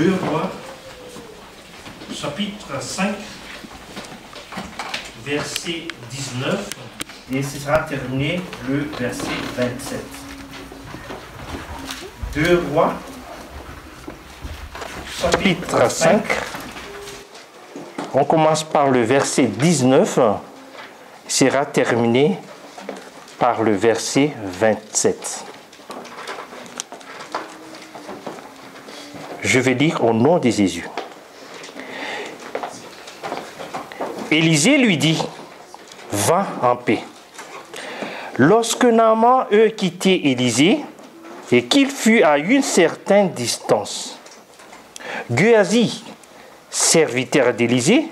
2 Rois, chapitre 5, verset 19, et ce sera terminé le verset 27. 2 Rois, chapitre 5. On commence par le verset 19, sera terminé par le verset 27. Je vais lire au nom de Jésus. Élisée lui dit, « Va en paix. » Lorsque Naaman eut quitté Élisée et qu'il fut à une certaine distance, Géasi, serviteur d'Élisée,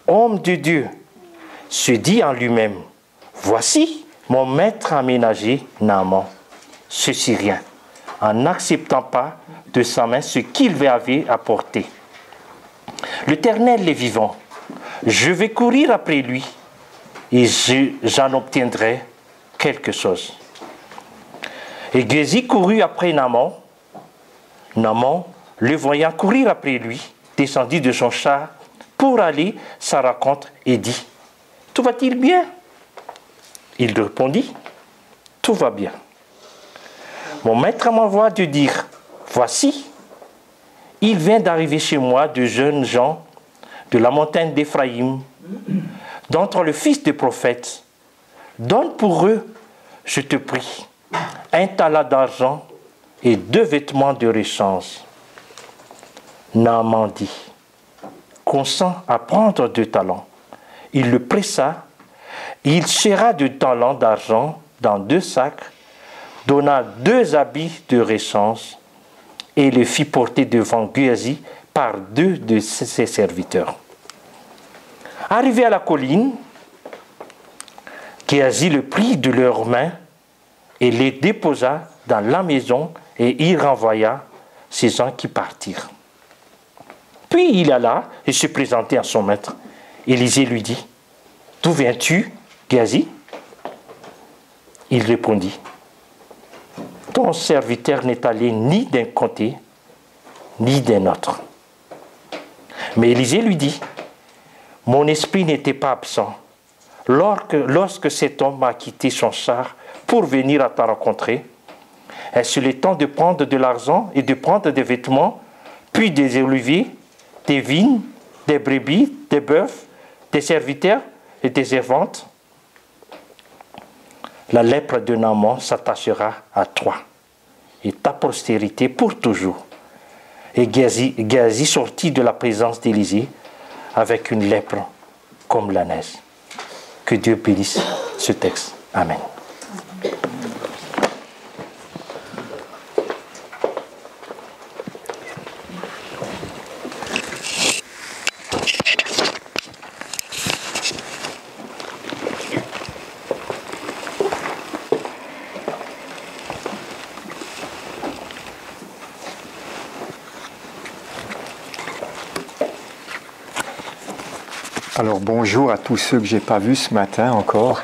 homme de Dieu, se dit en lui-même, « Voici mon maître a ménagé Naaman, ce Syrien, en n'acceptant pas de sa main ce qu'il lui avait apporté. L'Éternel est vivant, je vais courir après lui et j'en obtiendrai quelque chose. » Et Géasi courut après Naaman. Naaman, le voyant courir après lui, descendit de son char pour aller à sa rencontre et dit, « Tout va-t-il bien ?» Il répondit, « Tout va bien. Mon maître m'envoie de dire, voici, il vient d'arriver chez moi de jeunes gens de la montagne d'Éphraïm, d'entre le fils des prophètes. Donne pour eux, je te prie, 1 talent d'argent et 2 vêtements de réchange. » Naaman dit, « Consent à prendre 2 talents. » Il le pressa, il serra 2 talents d'argent dans 2 sacs, donna 2 habits de réchange et le fit porter devant Géasi par 2 de ses serviteurs. Arrivé à la colline, Géasi le prit de leurs mains et les déposa dans la maison et il renvoya ces gens qui partirent. Puis il alla et se présentait à son maître. Élisée lui dit, « D'où viens-tu, Géasi ?» Il répondit, « Ton serviteur n'est allé ni d'un côté, ni d'un autre. » Mais Élisée lui dit, « Mon esprit n'était pas absent lorsque cet homme a quitté son char pour venir à te rencontrer. Est-ce le temps de prendre de l'argent et de prendre des vêtements, puis des oliviers, des vignes, des brebis, des bœufs, des serviteurs et des servantes? La lèpre de Naaman s'attachera à toi et ta postérité pour toujours. » Et Géasi sortit de la présence d'Élisée avec une lèpre comme la neige. Que Dieu bénisse ce texte. Amen. Alors bonjour à tous ceux que je n'ai pas vus ce matin encore.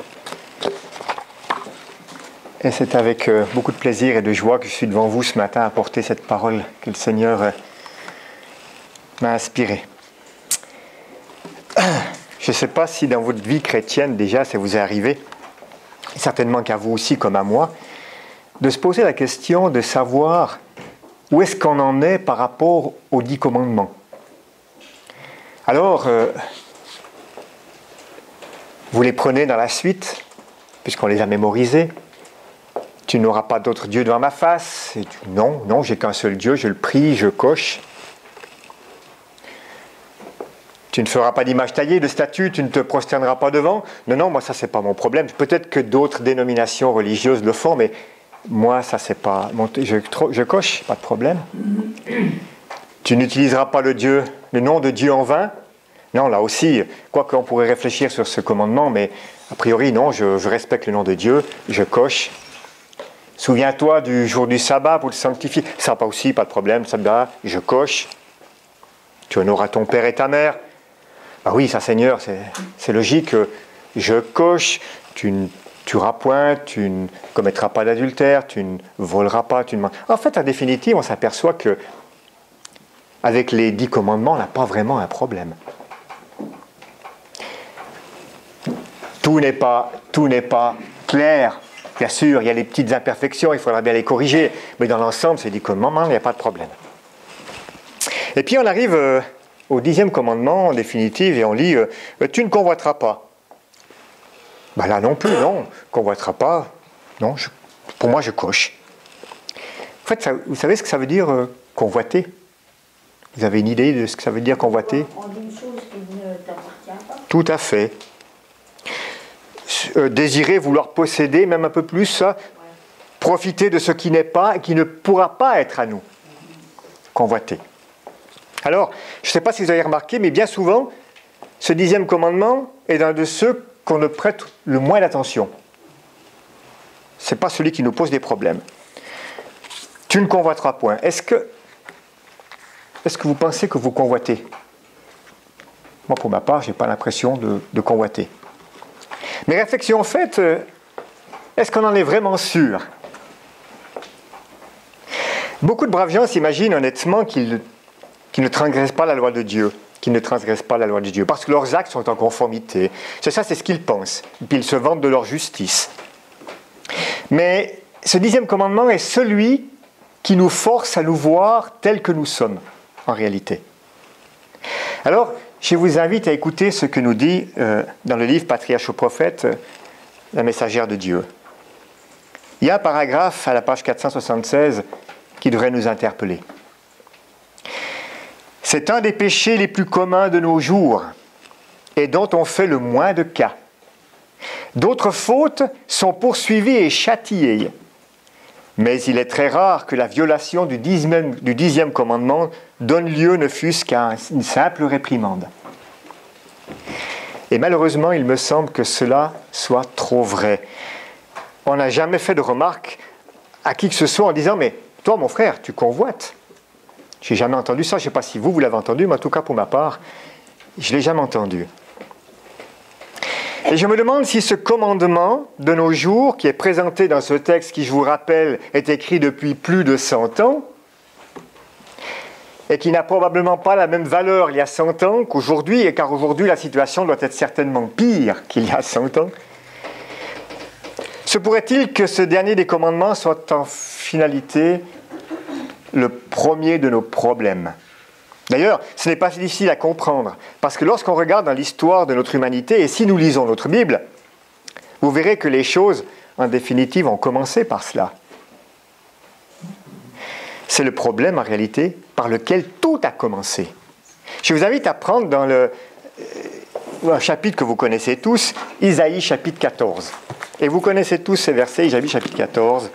Et c'est avec beaucoup de plaisir et de joie que je suis devant vous ce matin à porter cette parole que le Seigneur m'a inspirée. Je ne sais pas si dans votre vie chrétienne déjà ça vous est arrivé, certainement qu'à vous aussi comme à moi, de se poser la question de savoir où est-ce qu'on en est par rapport aux 10 commandements. Alors, vous les prenez dans la suite, puisqu'on les a mémorisés. Tu n'auras pas d'autre Dieu devant ma face. Et non, j'ai qu'un seul Dieu, je le prie, je coche. Tu ne feras pas d'image taillée, de statue, tu ne te prosterneras pas devant. Non, moi ça c'est pas mon problème. Peut-être que d'autres dénominations religieuses le font, mais moi ça c'est pas... Je coche, pas de problème. Tu n'utiliseras pas le nom de Dieu en vain. Non, là aussi, quoi qu'on pourrait réfléchir sur ce commandement, mais a priori, non, je respecte le nom de Dieu, je coche. Souviens-toi du jour du sabbat pour le sanctifier. Ça, pas aussi, pas de problème, sabbat, je coche. Tu honoreras ton père et ta mère. Ah oui, ça, Seigneur, c'est logique. Je coche, tu ne tueras point, tu ne commettras pas d'adultère, tu ne voleras pas, tu ne... En fait, en définitive, on s'aperçoit que avec les 10 commandements, on n'a pas vraiment un problème. Tout n'est pas clair. Bien sûr, il y a les petites imperfections, il faudra bien les corriger, mais dans l'ensemble, c'est 10 commandements, il n'y a pas de problème. Et puis on arrive au 10e commandement, en définitive, et on lit « Tu ne convoiteras pas ». Ben là non plus, non, convoiteras pas, non, pour moi je coche. En fait, vous savez ce que ça veut dire convoiter? Vous avez une idée de ce que ça veut dire convoiter? Prendre une chose qui ne t'appartient pas. Tout à fait. Désirer, vouloir posséder, même un peu plus, ça, profiter de ce qui n'est pas et qui ne pourra pas être à nous. Convoiter. Alors, je ne sais pas si vous avez remarqué, mais bien souvent, ce 10e commandement est l'un de ceux qu'on ne prête le moins d'attention. Ce n'est pas celui qui nous pose des problèmes. Tu ne convoiteras point. Est-ce que vous pensez que vous convoitez? Moi, pour ma part, je n'ai pas l'impression de convoiter. Mais réflexion faite, est-ce qu'on en est vraiment sûr? Beaucoup de braves gens s'imaginent honnêtement qu'ils ne transgressent pas la loi de Dieu, parce que leurs actes sont en conformité. C'est ce qu'ils pensent. Et puis ils se vantent de leur justice. Mais ce 10e commandement est celui qui nous force à nous voir tels que nous sommes, en réalité. Alors, je vous invite à écouter ce que nous dit dans le livre Patriarche aux prophètes, la messagère de Dieu. Il y a un paragraphe à la page 476 qui devrait nous interpeller. C'est un des péchés les plus communs de nos jours et dont on fait le moins de cas. D'autres fautes sont poursuivies et châtiées. Mais il est très rare que la violation du 10e commandement donne lieu ne fût-ce qu'à une simple réprimande. Et malheureusement, il me semble que cela soit trop vrai. On n'a jamais fait de remarque à qui que ce soit en disant « Mais toi, mon frère, tu convoites ». Je n'ai jamais entendu ça. Je ne sais pas si vous l'avez entendu, mais en tout cas, pour ma part, je ne l'ai jamais entendu. Et je me demande si ce commandement de nos jours, qui est présenté dans ce texte qui, je vous rappelle, est écrit depuis plus de 100 ans, et qui n'a probablement pas la même valeur il y a 100 ans qu'aujourd'hui, et car aujourd'hui la situation doit être certainement pire qu'il y a 100 ans, se pourrait-il que ce dernier des commandements soit en finalité le premier de nos problèmes? D'ailleurs, ce n'est pas difficile à comprendre, parce que lorsqu'on regarde dans l'histoire de notre humanité, et si nous lisons notre Bible, vous verrez que les choses, en définitive, ont commencé par cela. C'est le problème, en réalité, par lequel tout a commencé. Je vous invite à prendre dans un chapitre que vous connaissez tous, Isaïe chapitre 14. Et vous connaissez tous ces versets, Isaïe chapitre 14.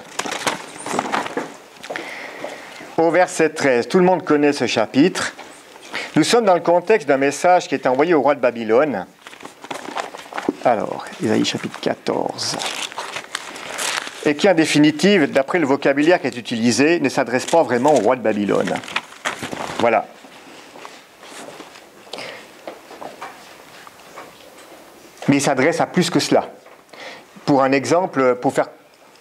Au verset 13, tout le monde connaît ce chapitre. Nous sommes dans le contexte d'un message qui est envoyé au roi de Babylone. Alors, Isaïe chapitre 14. Et qui, en définitive, d'après le vocabulaire qui est utilisé, ne s'adresse pas vraiment au roi de Babylone. Voilà. Mais il s'adresse à plus que cela. Pour un exemple, pour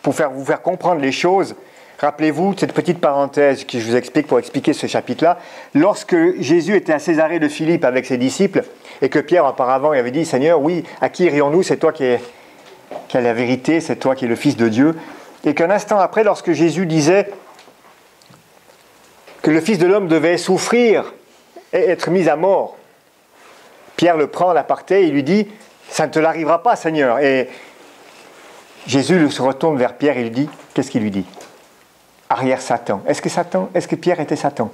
vous faire comprendre les choses, rappelez-vous cette petite parenthèse que je vous explique pour expliquer ce chapitre-là. Lorsque Jésus était à Césarée de Philippe avec ses disciples, et que Pierre auparavant avait dit « Seigneur, oui, à qui irions-nous? C'est toi qui as la vérité, c'est toi qui es le Fils de Dieu. » Et qu'un instant après, lorsque Jésus disait que le Fils de l'homme devait souffrir et être mis à mort, Pierre le prend en aparté et il lui dit « Ça ne te l'arrivera pas, Seigneur. » Et Jésus se retourne vers Pierre et lui dit, qu'est-ce qu'il lui dit? Arrière Satan. Est-ce que Pierre était Satan?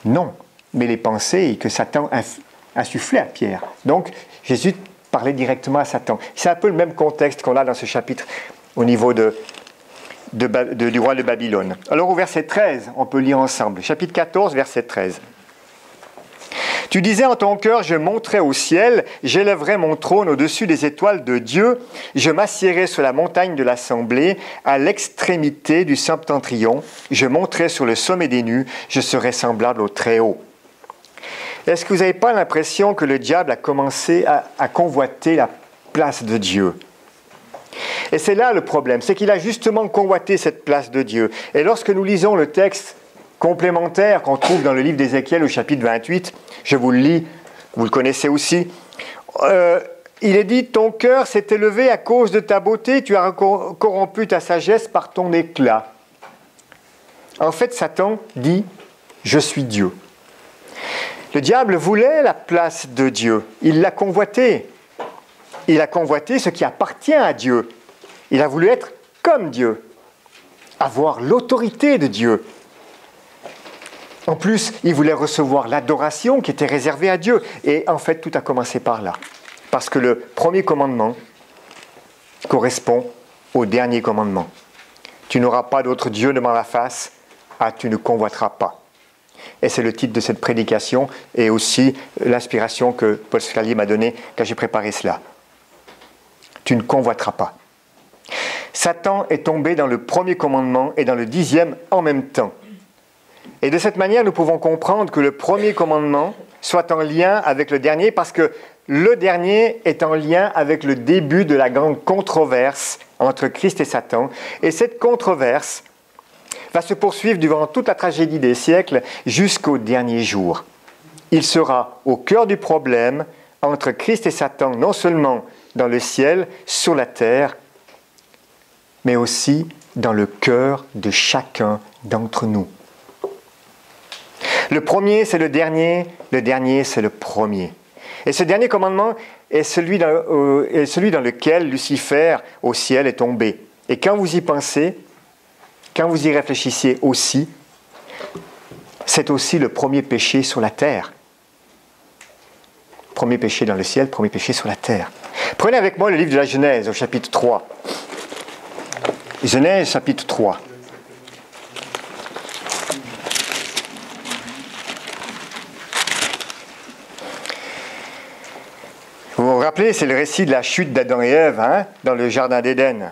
Non, mais les pensées que Satan insufflait à Pierre. Donc, Jésus parlait directement à Satan. C'est un peu le même contexte qu'on a dans ce chapitre au niveau du roi de Babylone. Alors, au verset 13, on peut lire ensemble. Chapitre 14, verset 13. Tu disais en ton cœur, je monterai au ciel, j'élèverai mon trône au-dessus des étoiles de Dieu, je m'assiérai sur la montagne de l'assemblée, à l'extrémité du septentrion, je monterai sur le sommet des nues, je serai semblable au Très-Haut. Est-ce que vous n'avez pas l'impression que le diable a commencé à convoiter la place de Dieu? Et c'est là le problème, c'est qu'il a justement convoité cette place de Dieu. Et lorsque nous lisons le texte complémentaire qu'on trouve dans le livre d'Ézéchiel au chapitre 28. Je vous le lis, vous le connaissez aussi. Il est dit, ton cœur s'est élevé à cause de ta beauté, tu as corrompu ta sagesse par ton éclat. En fait, Satan dit, je suis Dieu. Le diable voulait la place de Dieu. Il l'a convoité. Il a convoité ce qui appartient à Dieu. Il a voulu être comme Dieu, avoir l'autorité de Dieu. En plus, il voulait recevoir l'adoration qui était réservée à Dieu. Et en fait, tout a commencé par là. Parce que le premier commandement correspond au dernier commandement. Tu n'auras pas d'autre Dieu devant la face, tu ne convoiteras pas. Et c'est le titre de cette prédication et aussi l'inspiration que Paul Scalier m'a donnée quand j'ai préparé cela. Tu ne convoiteras pas. Satan est tombé dans le premier commandement et dans le 10e en même temps. Et de cette manière, nous pouvons comprendre que le premier commandement soit en lien avec le dernier parce que le dernier est en lien avec le début de la grande controverse entre Christ et Satan. Et cette controverse va se poursuivre durant toute la tragédie des siècles jusqu'au dernier jour. Il sera au cœur du problème entre Christ et Satan, non seulement dans le ciel, sur la terre, mais aussi dans le cœur de chacun d'entre nous. Le premier, c'est le dernier c'est le premier. Et ce dernier commandement est celui dans lequel Lucifer au ciel est tombé. Et quand vous y pensez, quand vous y réfléchissiez aussi, c'est aussi le premier péché sur la terre. Premier péché dans le ciel, premier péché sur la terre. Prenez avec moi le livre de la Genèse au chapitre 3. Genèse chapitre 3. Vous vous rappelez, c'est le récit de la chute d'Adam et Ève dans le jardin d'Éden.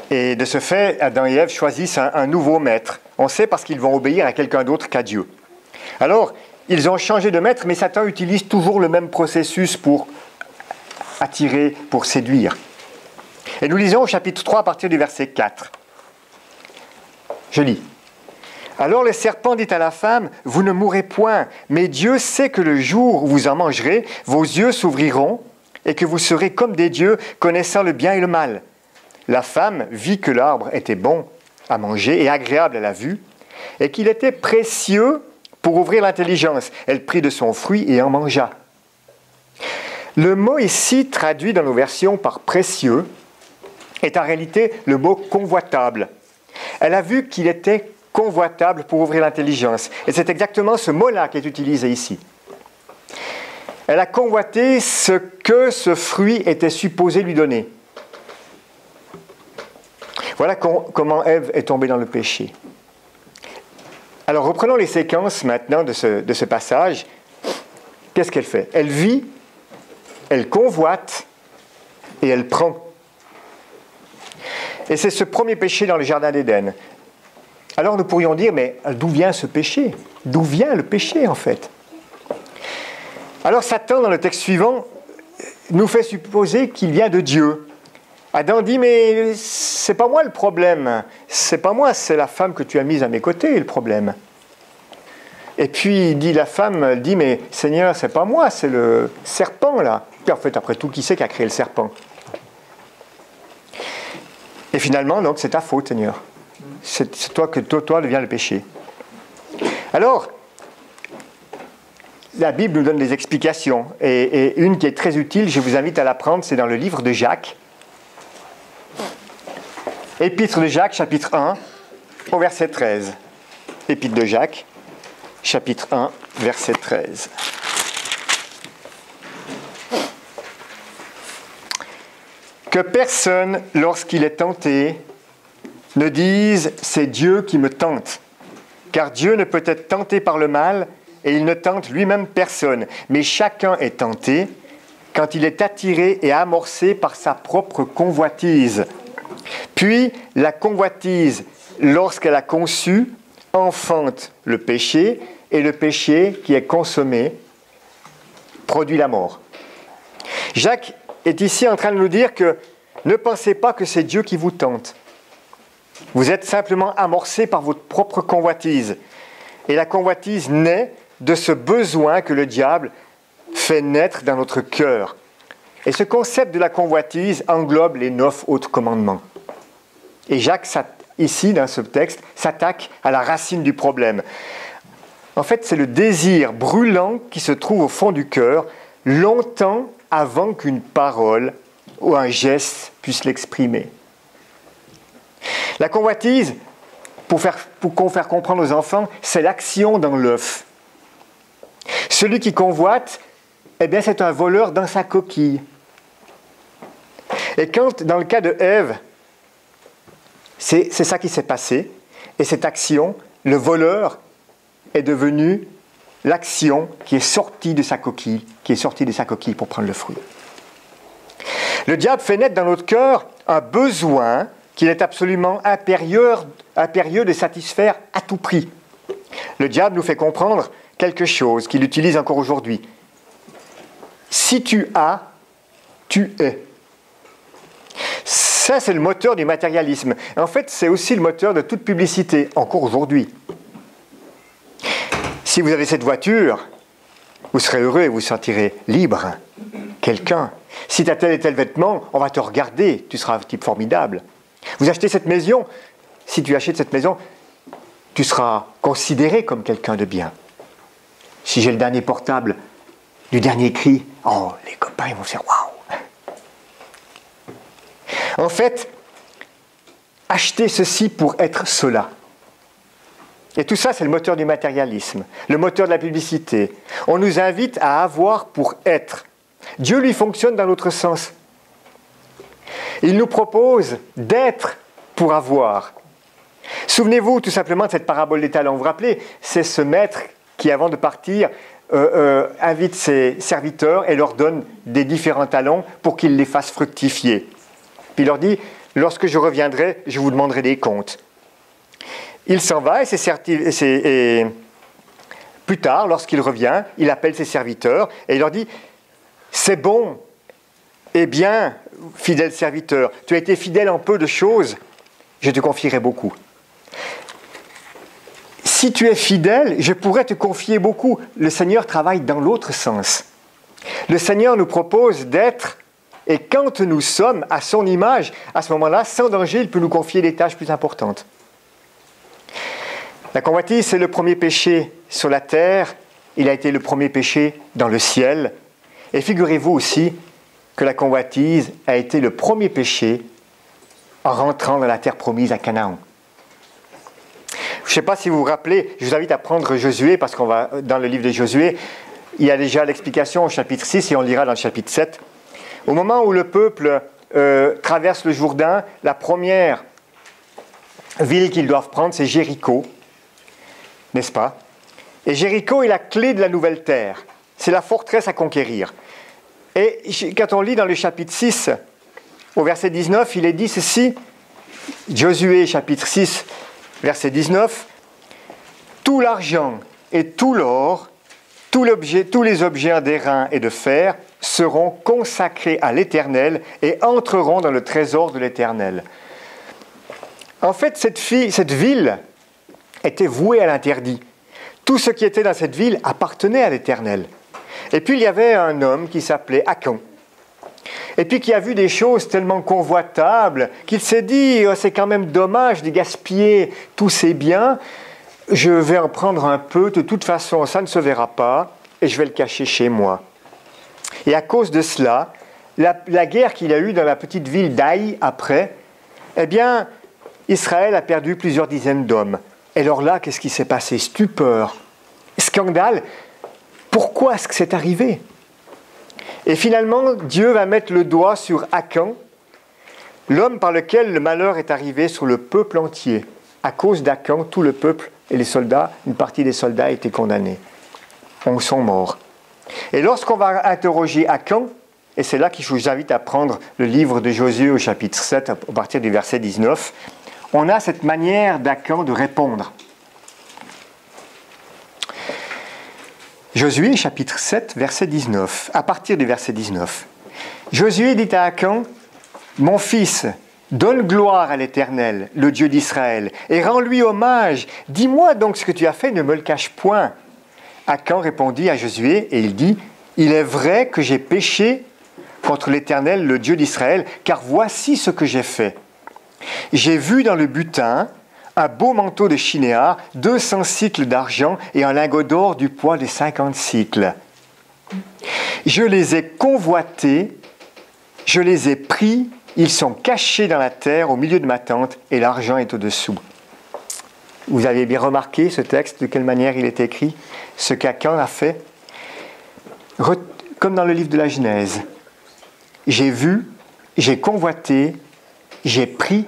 Et de ce fait, Adam et Ève choisissent un nouveau maître. On sait parce qu'ils vont obéir à quelqu'un d'autre qu'à Dieu. Alors, ils ont changé de maître, mais Satan utilise toujours le même processus pour attirer, pour séduire. Et nous lisons au chapitre 3 à partir du verset 4. Je lis. Alors le serpent dit à la femme, « Vous ne mourrez point, mais Dieu sait que le jour où vous en mangerez, vos yeux s'ouvriront et que vous serez comme des dieux, connaissant le bien et le mal. » La femme vit que l'arbre était bon à manger et agréable à la vue, et qu'il était précieux pour ouvrir l'intelligence. Elle prit de son fruit et en mangea. Le mot ici, traduit dans nos versions par précieux, est en réalité le mot convoitable. Elle a vu qu'il était convoitable pour ouvrir l'intelligence. Et c'est exactement ce mot-là qui est utilisé ici. Elle a convoité ce que ce fruit était supposé lui donner. Voilà comment Ève est tombée dans le péché. Alors reprenons les séquences maintenant de ce passage. Qu'est-ce qu'elle fait? Elle vit, elle convoite et elle prend. Et c'est ce premier péché dans le jardin d'Éden. Alors nous pourrions dire, mais d'où vient ce péché? D'où vient le péché en fait? Alors Satan, dans le texte suivant, nous fait supposer qu'il vient de Dieu. Adam dit, mais c'est pas moi le problème. C'est pas moi, c'est la femme que tu as mise à mes côtés le problème. Et puis la femme dit, mais Seigneur, c'est pas moi, c'est le serpent là. Puis en fait, après tout, qui c'est qui a créé le serpent? Et finalement, donc, c'est ta faute, Seigneur. C'est toi vient le péché. Alors, la Bible nous donne des explications. Et une qui est très utile, je vous invite à la prendre, c'est dans le livre de Jacques. Épître de Jacques, chapitre 1, au verset 13. Épître de Jacques, chapitre 1, verset 13. Que personne, lorsqu'il est tenté, ne dise « c'est Dieu qui me tente ». Car Dieu ne peut être tenté par le mal et il ne tente lui-même personne. Mais chacun est tenté quand il est attiré et amorcé par sa propre convoitise. Puis la convoitise, lorsqu'elle a conçu, enfante le péché et le péché qui est consommé produit la mort. Jacques est ici en train de nous dire que ne pensez pas que c'est Dieu qui vous tente. Vous êtes simplement amorcé par votre propre convoitise. Et la convoitise naît de ce besoin que le diable fait naître dans notre cœur. Et ce concept de la convoitise englobe les 9 autres commandements. Et Jacques, ici, dans ce texte, s'attaque à la racine du problème. En fait, c'est le désir brûlant qui se trouve au fond du cœur, longtemps avant qu'une parole ou un geste puisse l'exprimer. La convoitise, pour faire comprendre aux enfants, c'est l'action dans l'œuf. Celui qui convoite, eh bien, c'est un voleur dans sa coquille. Et quand, dans le cas de Ève, c'est ça qui s'est passé, et cette action, le voleur est devenu l'action qui est sortie de sa coquille, pour prendre le fruit. Le diable fait naître dans notre cœur un besoin qu'il est absolument impérieux de satisfaire à tout prix. Le diable nous fait comprendre quelque chose qu'il utilise encore aujourd'hui. Si tu as, tu es. Ça, c'est le moteur du matérialisme. En fait, c'est aussi le moteur de toute publicité, encore aujourd'hui. Si vous avez cette voiture, vous serez heureux et vous sentirez libre. Quelqu'un. Si tu as tel et tel vêtement, on va te regarder, tu seras un type formidable. Vous achetez cette maison, si tu achètes cette maison, tu seras considéré comme quelqu'un de bien. Si j'ai le dernier portable, du dernier cri, oh, les copains, ils vont faire waouh. En fait, achetez ceci pour être cela. Et tout ça, c'est le moteur du matérialisme, le moteur de la publicité. On nous invite à avoir pour être. Dieu, lui, fonctionne dans l'autre sens. Il nous propose d'être pour avoir. Souvenez-vous tout simplement de cette parabole des talents. Vous vous rappelez, c'est ce maître qui, avant de partir, invite ses serviteurs et leur donne des différents talents pour qu'ils les fassent fructifier. Puis il leur dit, lorsque je reviendrai, je vous demanderai des comptes. Il s'en va et plus tard, lorsqu'il revient, il appelle ses serviteurs et il leur dit « C'est bon, eh bien, fidèle serviteur, tu as été fidèle en peu de choses, je te confierai beaucoup. Si tu es fidèle, je pourrais te confier beaucoup. » Le Seigneur travaille dans l'autre sens. Le Seigneur nous propose d'être, et quand nous sommes à son image, à ce moment-là, sans danger, il peut nous confier des tâches plus importantes. La convoitise, c'est le premier péché sur la terre. Il a été le premier péché dans le ciel. Et figurez-vous aussi que la convoitise a été le premier péché en rentrant dans la terre promise à Canaan. Je ne sais pas si vous vous rappelez, je vous invite à prendre Josué, parce qu'on va dans le livre de Josué, il y a déjà l'explication au chapitre 6 et on lira dans le chapitre 7. Au moment où le peuple traverse le Jourdain, la première ville qu'ils doivent prendre, c'est Jéricho. N'est-ce pas? Et Jéricho est la clé de la nouvelle terre. C'est la forteresse à conquérir. Et quand on lit dans le chapitre 6, au verset 19, il est dit ceci, Josué chapitre 6, verset 19, « Tout l'argent et tout l'or, tous les objets d'airain et de fer seront consacrés à l'Éternel et entreront dans le trésor de l'Éternel. » En fait, cette ville était vouée à l'interdit. Tout ce qui était dans cette ville appartenait à l'Éternel. Et puis il y avait un homme qui s'appelait Achan. Et puis qui a vu des choses tellement convoitables qu'il s'est dit oh, c'est quand même dommage de gaspiller tous ces biens. Je vais en prendre un peu, de toute façon ça ne se verra pas et je vais le cacher chez moi. Et à cause de cela, la guerre qu'il a eue dans la petite ville d'Aï après, eh bien Israël a perdu plusieurs dizaines d'hommes. Et alors là, qu'est-ce qui s'est passé? Stupeur, scandale. Pourquoi est-ce que c'est arrivé? Et finalement, Dieu va mettre le doigt sur Achan, l'homme par lequel le malheur est arrivé sur le peuple entier. À cause d'Achan, tout le peuple et les soldats, une partie des soldats a été condamnés. Ils sont morts. Et lorsqu'on va interroger Achan, et c'est là que je vous invite à prendre le livre de Josué au chapitre 7, à partir du verset 19, on a cette manière d'Achan de répondre. Josué, chapitre 7, verset 19, à partir du verset 19. Josué dit à Achan, « Mon fils, Donne gloire à l'Éternel, le Dieu d'Israël, et rends-lui hommage. Dis-moi donc ce que tu as fait, ne me le cache point. Akan répondit à Josué, et il dit, il est vrai que j'ai péché contre l'Éternel, le Dieu d'Israël, car voici ce que j'ai fait. J'ai vu dans le butin un beau manteau de chinéar, 200 cycles d'argent et un lingot d'or du poids de 50 cycles. Je les ai convoités, je les ai pris, ils sont cachés dans la terre au milieu de ma tente et l'argent est au-dessous. Vous avez bien remarqué ce texte, de quelle manière il est écrit, ce qu'Akan a fait, comme dans le livre de la Genèse. J'ai vu, j'ai convoité, j'ai pris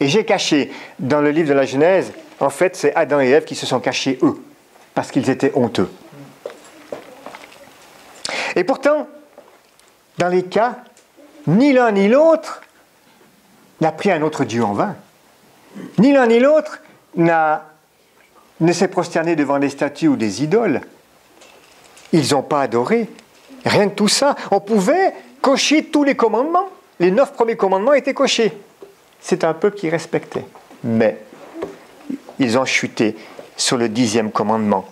et j'ai caché. Dans le livre de la Genèse, en fait, c'est Adam et Ève qui se sont cachés eux, parce qu'ils étaient honteux. Et pourtant, dans les cas, ni l'un ni l'autre n'a pris un autre Dieu en vain. Ni l'un ni l'autre ne s'est prosterné devant des statues ou des idoles. Ils n'ont pas adoré. Rien de tout ça. On pouvait cocher tous les commandements. Les 9 premiers commandements étaient cochés. C'est un peuple qui respectait. Mais ils ont chuté sur le 10e commandement.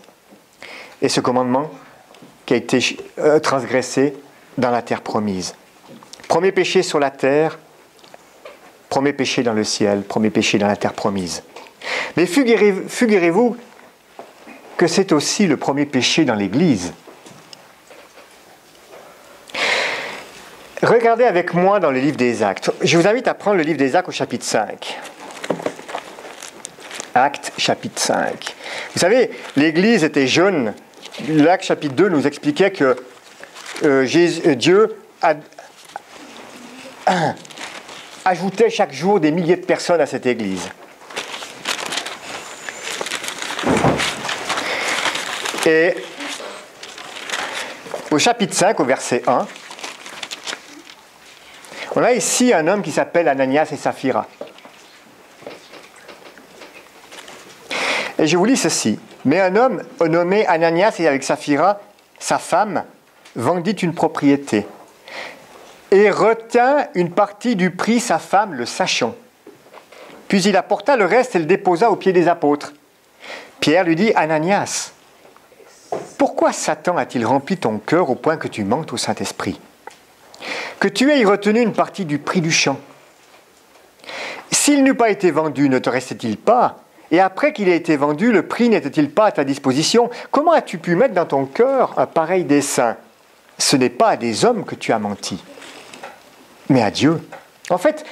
Et ce commandement qui a été transgressé dans la terre promise. Premier péché sur la terre, premier péché dans le ciel, premier péché dans la terre promise. Mais figurez-vous que c'est aussi le premier péché dans l'Église. Regardez avec moi dans le livre des Actes. Je vous invite à prendre le livre des Actes au chapitre 5. Actes chapitre 5. Vous savez, l'Église était jeune. L'Acte chapitre 2 nous expliquait que Dieu ajoutait chaque jour des milliers de personnes à cette Église. Et au chapitre 5, au verset 1, on a ici un homme qui s'appelle Ananias et Saphira. Et je vous lis ceci. Mais un homme nommé Ananias et avec Saphira, sa femme, vendit une propriété et retint une partie du prix, sa femme le sachant. Puis il apporta le reste et le déposa aux pieds des apôtres. Pierre lui dit, Ananias, pourquoi Satan a-t-il rempli ton cœur au point que tu mentes au Saint-Esprit? Que tu aies retenu une partie du prix du champ. S'il n'eût pas été vendu, ne te restait-il pas? Et après qu'il ait été vendu, le prix n'était-il pas à ta disposition? Comment as-tu pu mettre dans ton cœur un pareil dessein? Ce n'est pas à des hommes que tu as menti, mais à Dieu. En fait,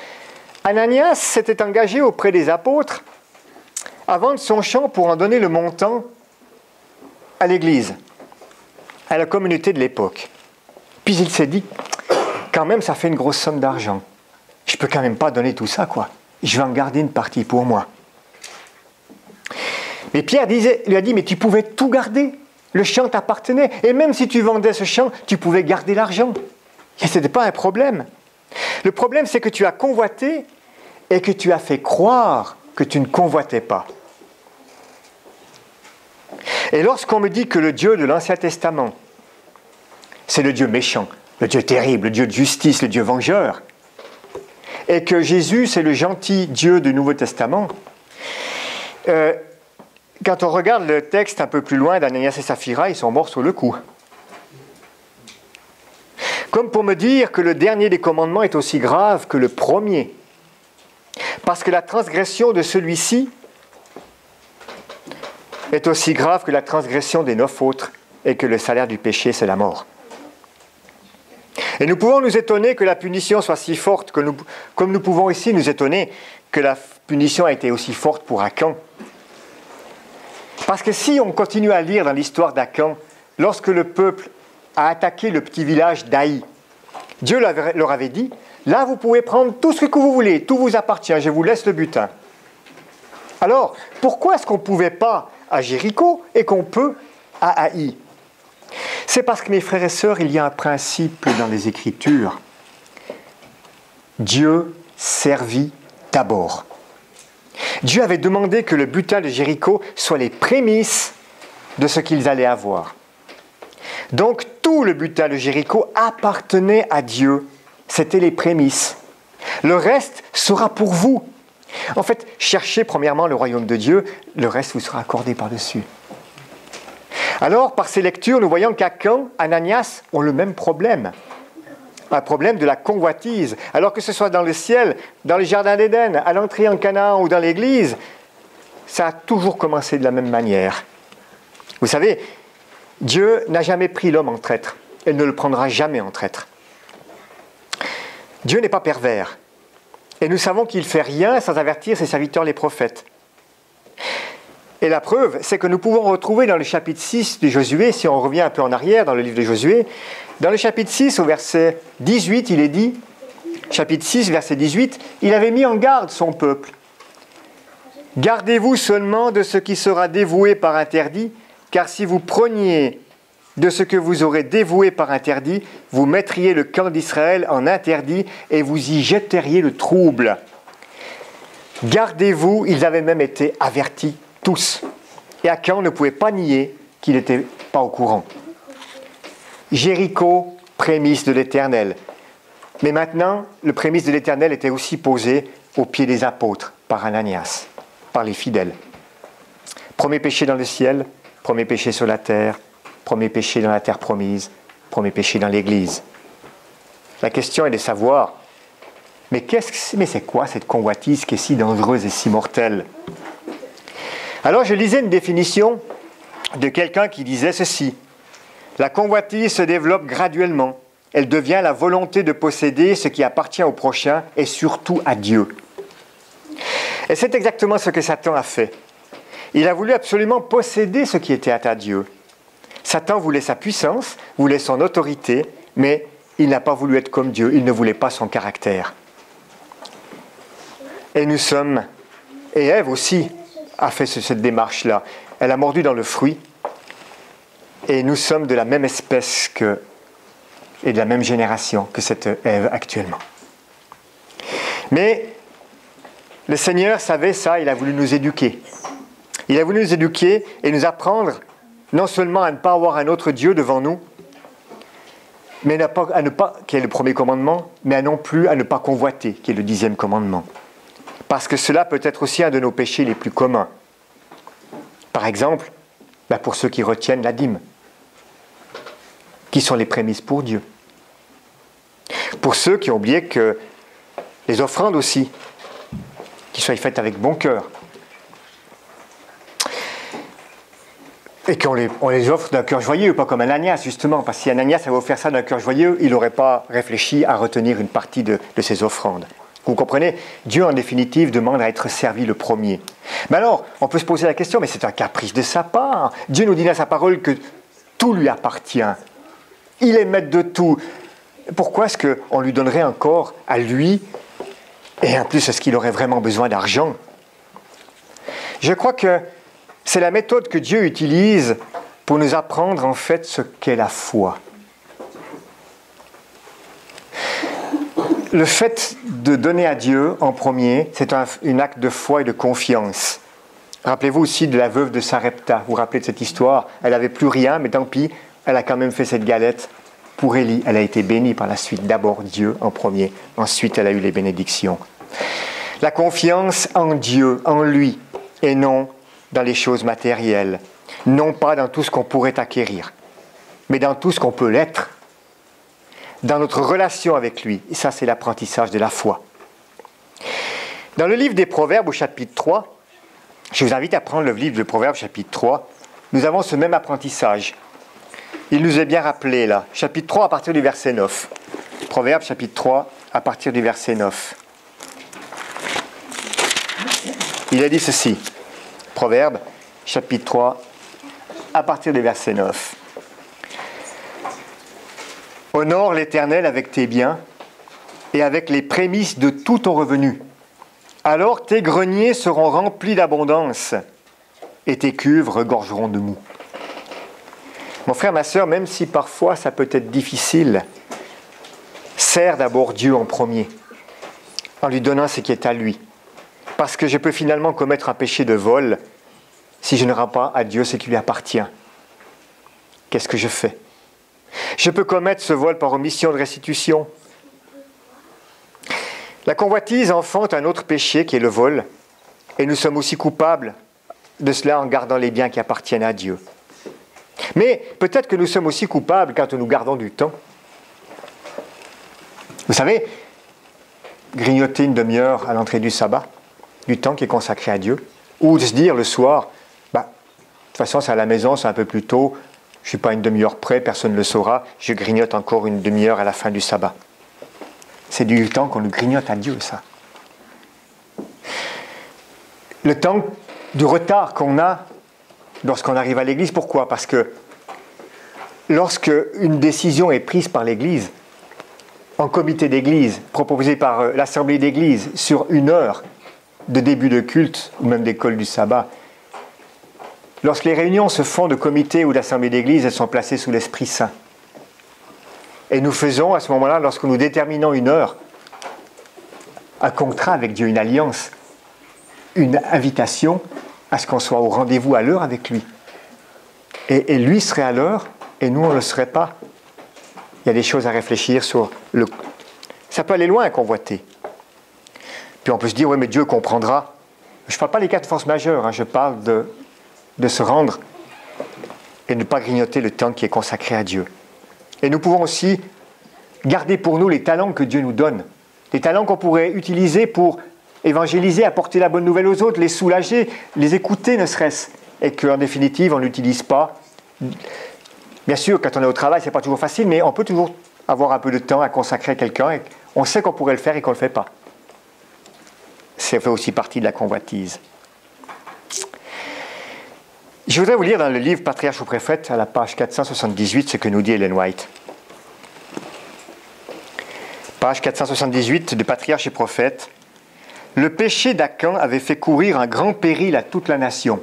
Ananias s'était engagé auprès des apôtres à vendre son champ pour en donner le montant à l'Église, à la communauté de l'époque. Puis il s'est dit, quand même, ça fait une grosse somme d'argent. Je peux quand même pas donner tout ça, quoi. Je vais en garder une partie pour moi. Mais Pierre lui a dit, mais tu pouvais tout garder. Le champ t'appartenait. Et même si tu vendais ce champ, tu pouvais garder l'argent. Et ce n'était pas un problème. Le problème, c'est que tu as convoité et que tu as fait croire que tu ne convoitais pas. Et lorsqu'on me dit que le Dieu de l'Ancien Testament, c'est le Dieu méchant, le Dieu terrible, le Dieu de justice, le Dieu vengeur, et que Jésus, c'est le gentil Dieu du Nouveau Testament, quand on regarde le texte un peu plus loin d'Ananias et Saphira, ils sont morts sur le coup. Comme pour me dire que le dernier des commandements est aussi grave que le premier. Parce que la transgression de celui-ci est aussi grave que la transgression des 9 autres et que le salaire du péché, c'est la mort. Et nous pouvons nous étonner que la punition soit si forte, comme nous pouvons ici nous étonner que la punition a été aussi forte pour Akan. Parce que si on continue à lire dans l'histoire d'Akan, lorsque le peuple a attaqué le petit village d'Aï, Dieu leur avait dit, là vous pouvez prendre tout ce que vous voulez, tout vous appartient, je vous laisse le butin. Alors, pourquoi est-ce qu'on ne pouvait pas à Jéricho et qu'on peut à Haï? C'est parce que, mes frères et sœurs, il y a un principe dans les Écritures. Dieu servit d'abord. Dieu avait demandé que le butin de Jéricho soit les prémices de ce qu'ils allaient avoir. Donc, tout le butin de Jéricho appartenait à Dieu. C'était les prémices. Le reste sera pour vous. En fait, cherchez premièrement le royaume de Dieu, le reste vous sera accordé par-dessus. Alors, par ces lectures, nous voyons qu'Akan, Ananias ont le même problème. Un problème de la convoitise. Alors que ce soit dans le ciel, dans le jardin d'Éden, à l'entrée en Canaan ou dans l'église, ça a toujours commencé de la même manière. Vous savez, Dieu n'a jamais pris l'homme en traître. Elle ne le prendra jamais en traître. Dieu n'est pas pervers. Et nous savons qu'il ne fait rien sans avertir ses serviteurs les prophètes. Et la preuve, c'est que nous pouvons retrouver dans le chapitre 6 de Josué, si on revient un peu en arrière dans le livre de Josué, dans le chapitre 6 au verset 18, il est dit, chapitre 6, verset 18, il avait mis en garde son peuple. Gardez-vous seulement de ce qui sera dévoué par interdit, car si vous preniez de ce que vous aurez dévoué par interdit, vous mettriez le camp d'Israël en interdit et vous y jetteriez le trouble. Gardez-vous, ils avaient même été avertis tous. Et Akan ne pouvait pas nier qu'il n'était pas au courant. Jéricho, prémisse de l'Éternel. Mais maintenant, le prémisse de l'Éternel était aussi posé aux pieds des apôtres par Ananias, par les fidèles. Premier péché dans le ciel, premier péché sur la terre, premier péché dans la terre promise, premier péché dans l'Église. La question est de savoir, mais c'est quoi cette convoitise qui est si dangereuse et si mortelle? Alors je lisais une définition de quelqu'un qui disait ceci. La convoitise se développe graduellement. Elle devient la volonté de posséder ce qui appartient au prochain et surtout à Dieu. Et c'est exactement ce que Satan a fait. Il a voulu absolument posséder ce qui était à Dieu. Satan voulait sa puissance, voulait son autorité, mais il n'a pas voulu être comme Dieu, il ne voulait pas son caractère. Et nous sommes, et Ève aussi a fait cette démarche-là. Elle a mordu dans le fruit, et nous sommes de la même espèce et de la même génération que cette Ève actuellement. Mais le Seigneur savait ça, il a voulu nous éduquer. Il a voulu nous éduquer et nous apprendre non seulement à ne pas avoir un autre Dieu devant nous, mais à ne pas, qui est le premier commandement, mais non plus à ne pas convoiter, qui est le 10e commandement. Parce que cela peut être aussi un de nos péchés les plus communs. Par exemple, pour ceux qui retiennent la dîme, qui sont les prémices pour Dieu. Pour ceux qui ont oublié que les offrandes aussi, qui soient faites avec bon cœur. Et qu'on les offre d'un cœur joyeux, pas comme Ananias, justement. Parce que si Ananias avait offert ça d'un cœur joyeux, il n'aurait pas réfléchi à retenir une partie de ses offrandes. Vous comprenez? Dieu, en définitive, demande à être servi le premier. Mais alors, on peut se poser la question, mais c'est un caprice de sa part. Dieu nous dit dans sa parole que tout lui appartient. Il est maître de tout. Pourquoi est-ce qu'on lui donnerait encore à lui? Et en plus, est-ce qu'il aurait vraiment besoin d'argent? Je crois que c'est la méthode que Dieu utilise pour nous apprendre en fait ce qu'est la foi. Le fait de donner à Dieu en premier, c'est un acte de foi et de confiance. Rappelez-vous aussi de la veuve de Sarepta. Vous vous rappelez de cette histoire? Elle n'avait plus rien, mais tant pis, elle a quand même fait cette galette. Pour Élie, elle a été bénie par la suite. D'abord Dieu en premier, ensuite elle a eu les bénédictions. La confiance en Dieu, en lui, et non dans les choses matérielles, non pas dans tout ce qu'on pourrait acquérir, mais dans tout ce qu'on peut l'être, dans notre relation avec lui. Et ça, c'est l'apprentissage de la foi. Dans le livre des Proverbes, au chapitre 3, je vous invite à prendre le livre des Proverbes, chapitre 3, nous avons ce même apprentissage. Il nous est bien rappelé là, chapitre 3 à partir du verset 9. Proverbes, chapitre 3, à partir du verset 9. Il a dit ceci. Proverbe, chapitre 3, à partir du verset 9. Honore l'Éternel avec tes biens et avec les prémices de tout ton revenu. Alors tes greniers seront remplis d'abondance et tes cuves regorgeront de mou. Mon frère, ma sœur, même si parfois ça peut être difficile, sers d'abord Dieu en premier, en lui donnant ce qui est à lui. Parce que je peux finalement commettre un péché de vol si je ne rends pas à Dieu ce qui lui appartient. Qu'est-ce que je fais? Je peux commettre ce vol par omission de restitution. La convoitise enfante un autre péché qui est le vol, et nous sommes aussi coupables de cela en gardant les biens qui appartiennent à Dieu. Mais peut-être que nous sommes aussi coupables quand nous gardons du temps. Vous savez, grignoter une demi-heure à l'entrée du sabbat, du temps qui est consacré à Dieu, ou de se dire le soir, de toute façon c'est à la maison, c'est un peu plus tôt, je ne suis pas une demi-heure près, personne ne le saura, je grignote encore une demi-heure à la fin du sabbat. C'est du temps qu'on nous grignote à Dieu, ça. Le temps du retard qu'on a lorsqu'on arrive à l'église. Pourquoi? Parce que lorsque une décision est prise par l'église, en comité d'église, proposée par l'assemblée d'église, sur une heure de début de culte, ou même d'école du sabbat, lorsque les réunions se font de comité ou d'assemblée d'église, elles sont placées sous l'Esprit Saint. Et nous faisons à ce moment-là, lorsque nous déterminons une heure, un contrat avec Dieu, une alliance, une invitation à ce qu'on soit au rendez-vous à l'heure avec lui. Et lui serait à l'heure et nous on ne le serait pas. Il y a des choses à réfléchir sur le... Ça peut aller loin à convoiter. Puis on peut se dire, oui mais Dieu comprendra. Je ne parle pas des cas de force majeure, je parle de se rendre et de ne pas grignoter le temps qui est consacré à Dieu. Et nous pouvons aussi garder pour nous les talents que Dieu nous donne. Des talents qu'on pourrait utiliser pour évangéliser, apporter la bonne nouvelle aux autres, les soulager, les écouter ne serait-ce. Et qu'en définitive, on n'utilise pas. Bien sûr, quand on est au travail, ce n'est pas toujours facile, mais on peut toujours avoir un peu de temps à consacrer à quelqu'un. Et on sait qu'on pourrait le faire et qu'on ne le fait pas. Ça fait aussi partie de la convoitise. Je voudrais vous lire dans le livre Patriarche ou Prophète, à la page 478, ce que nous dit Ellen White. Page 478 de Patriarche et Prophète. Le péché d'Achan avait fait courir un grand péril à toute la nation.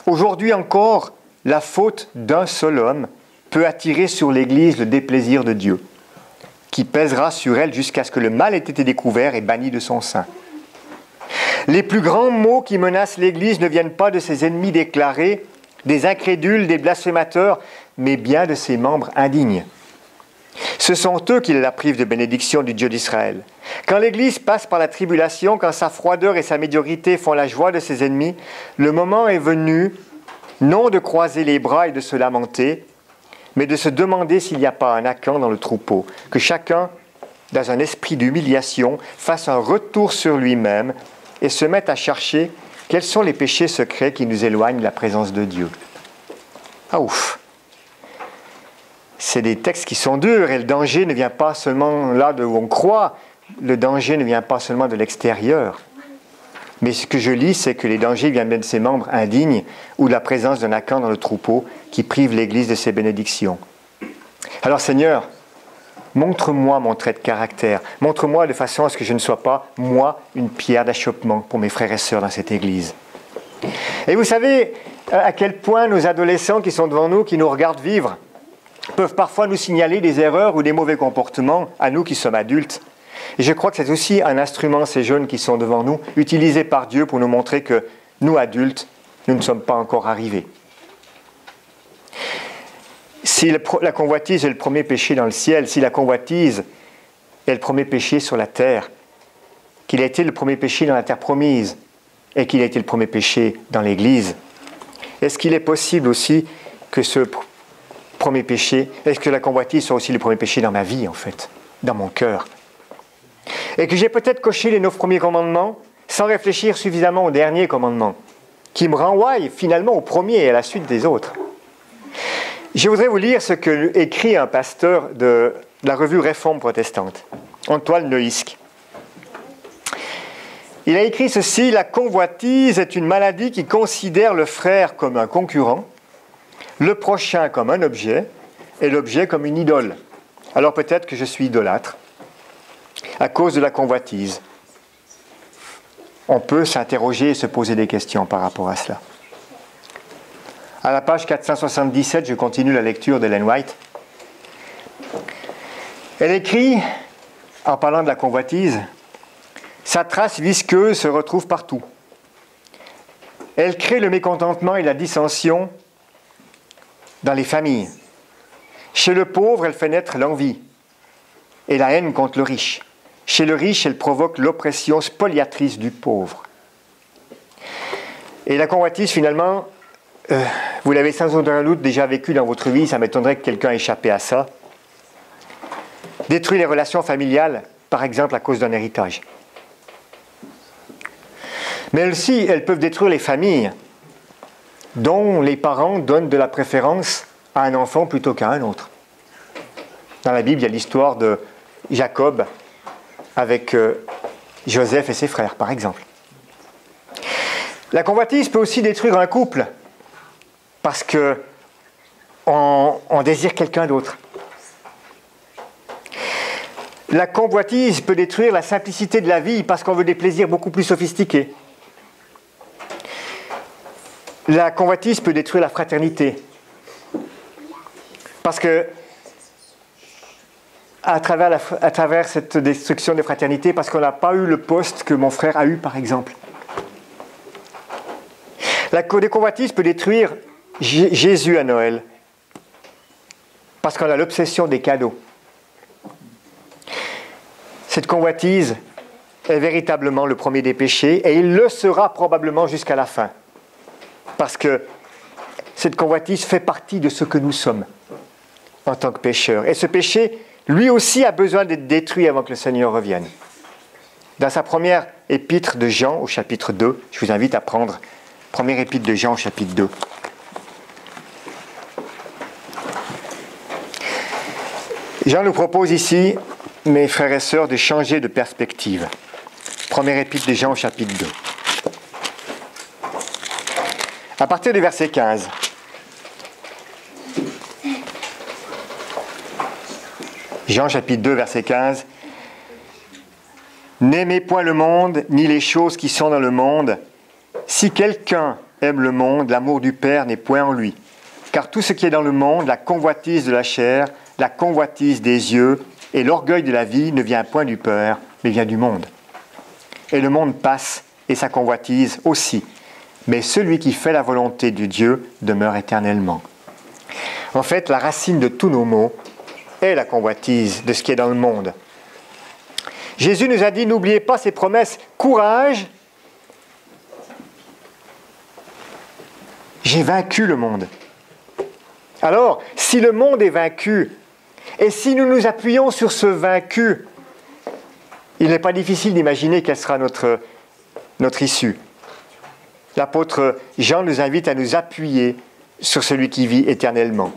Aujourd'hui encore, la faute d'un seul homme peut attirer sur l'Église le déplaisir de Dieu, qui pèsera sur elle jusqu'à ce que le mal ait été découvert et banni de son sein. Les plus grands maux qui menacent l'Église ne viennent pas de ses ennemis déclarés, des incrédules, des blasphémateurs, mais bien de ses membres indignes. Ce sont eux qui la privent de bénédiction du Dieu d'Israël. Quand l'Église passe par la tribulation, quand sa froideur et sa médiocrité font la joie de ses ennemis, le moment est venu, non de croiser les bras et de se lamenter, mais de se demander s'il n'y a pas un Achan dans le troupeau, que chacun, dans un esprit d'humiliation, fasse un retour sur lui-même et se mette à chercher quels sont les péchés secrets qui nous éloignent de la présence de Dieu. Ah ouf! C'est des textes qui sont durs et le danger ne vient pas seulement là d'où on croit, le danger ne vient pas seulement de l'extérieur. Mais ce que je lis, c'est que les dangers viennent de ses membres indignes ou de la présence d'un Achan dans le troupeau qui prive l'Église de ses bénédictions. Alors Seigneur, montre-moi mon trait de caractère, montre-moi de façon à ce que je ne sois pas, moi, une pierre d'achoppement pour mes frères et sœurs dans cette Église. Et vous savez à quel point nos adolescents qui sont devant nous, qui nous regardent vivre, peuvent parfois nous signaler des erreurs ou des mauvais comportements à nous qui sommes adultes. Et je crois que c'est aussi un instrument, ces jeunes qui sont devant nous, utilisé par Dieu pour nous montrer que nous, adultes, nous ne sommes pas encore arrivés. Si la convoitise est le premier péché dans le ciel, si la convoitise est le premier péché sur la terre, qu'il a été le premier péché dans la terre promise et qu'il a été le premier péché dans l'Église, est-ce qu'il est possible aussi que ce premier péché, est-ce que la convoitise soit aussi le premier péché dans ma vie, en fait, dans mon cœur? Et que j'ai peut-être coché les 9 premiers commandements sans réfléchir suffisamment au dernier commandement, qui me renvoie finalement au premier et à la suite des autres. Je voudrais vous lire ce que écrit un pasteur de la revue Réforme protestante, Antoine Neuisk. Il a écrit ceci: « La convoitise est une maladie qui considère le frère comme un concurrent, le prochain comme un objet et l'objet comme une idole. Alors peut-être que je suis idolâtre à cause de la convoitise. » On peut s'interroger et se poser des questions par rapport à cela. À la page 477, je continue la lecture d'Ellen White. Elle écrit, en parlant de la convoitise, « Sa trace visqueuse se retrouve partout. Elle crée le mécontentement et la dissension dans les familles. Chez le pauvre, elle fait naître l'envie et la haine contre le riche. Chez le riche, elle provoque l'oppression spoliatrice du pauvre. Et la convoitise, finalement, vous l'avez sans aucun doute déjà vécu dans votre vie, ça m'étonnerait que quelqu'un ait échappé à ça. Détruit les relations familiales, par exemple à cause d'un héritage. Mais aussi, elles peuvent détruire les familles, dont les parents donnent de la préférence à un enfant plutôt qu'à un autre. Dans la Bible, il y a l'histoire de Jacob avec Joseph et ses frères, par exemple. La convoitise peut aussi détruire un couple, parce qu'on désire quelqu'un d'autre. La convoitise peut détruire la simplicité de la vie, parce qu'on veut des plaisirs beaucoup plus sophistiqués. La convoitise peut détruire la fraternité, parce que à travers cette destruction des fraternités, parce qu'on n'a pas eu le poste que mon frère a eu, par exemple. La convoitise peut détruire Jésus à Noël, parce qu'on a l'obsession des cadeaux. Cette convoitise est véritablement le premier des péchés, et il le sera probablement jusqu'à la fin, parce que cette convoitise fait partie de ce que nous sommes en tant que pécheurs. Et ce péché, lui aussi, a besoin d'être détruit avant que le Seigneur revienne. Dans sa première épître de Jean, au chapitre 2, je vous invite à prendre première épître de Jean, au chapitre 2. Jean nous propose ici, mes frères et sœurs, de changer de perspective. Première épître de Jean, au chapitre 2. À partir du verset 15. Jean chapitre 2, verset 15. « N'aimez point le monde, ni les choses qui sont dans le monde. Si quelqu'un aime le monde, l'amour du Père n'est point en lui. Car tout ce qui est dans le monde, la convoitise de la chair, la convoitise des yeux et l'orgueil de la vie ne vient point du Père, mais vient du monde. Et le monde passe, et sa convoitise aussi. Mais celui qui fait la volonté de Dieu demeure éternellement. » En fait, la racine de tous nos maux est la convoitise de ce qui est dans le monde. Jésus nous a dit, n'oubliez pas ses promesses, courage, j'ai vaincu le monde. Alors, si le monde est vaincu, et si nous nous appuyons sur ce vaincu, il n'est pas difficile d'imaginer quelle sera notre issue. L'apôtre Jean nous invite à nous appuyer sur celui qui vit éternellement.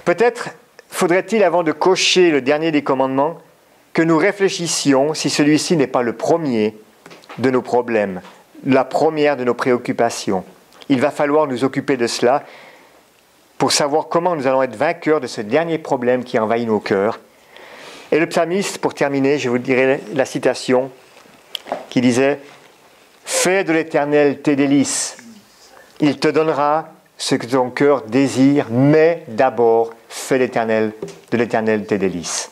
Peut-être faudrait-il, avant de cocher le dernier des commandements, que nous réfléchissions si celui-ci n'est pas le premier de nos problèmes, la première de nos préoccupations. Il va falloir nous occuper de cela pour savoir comment nous allons être vainqueurs de ce dernier problème qui envahit nos cœurs. Et le psalmiste, pour terminer, je vous dirai la citation qui disait « Fais de l'Éternel tes délices, il te donnera ce que ton cœur désire, mais d'abord, fais de l'Éternel tes délices. »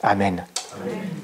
Amen. Amen.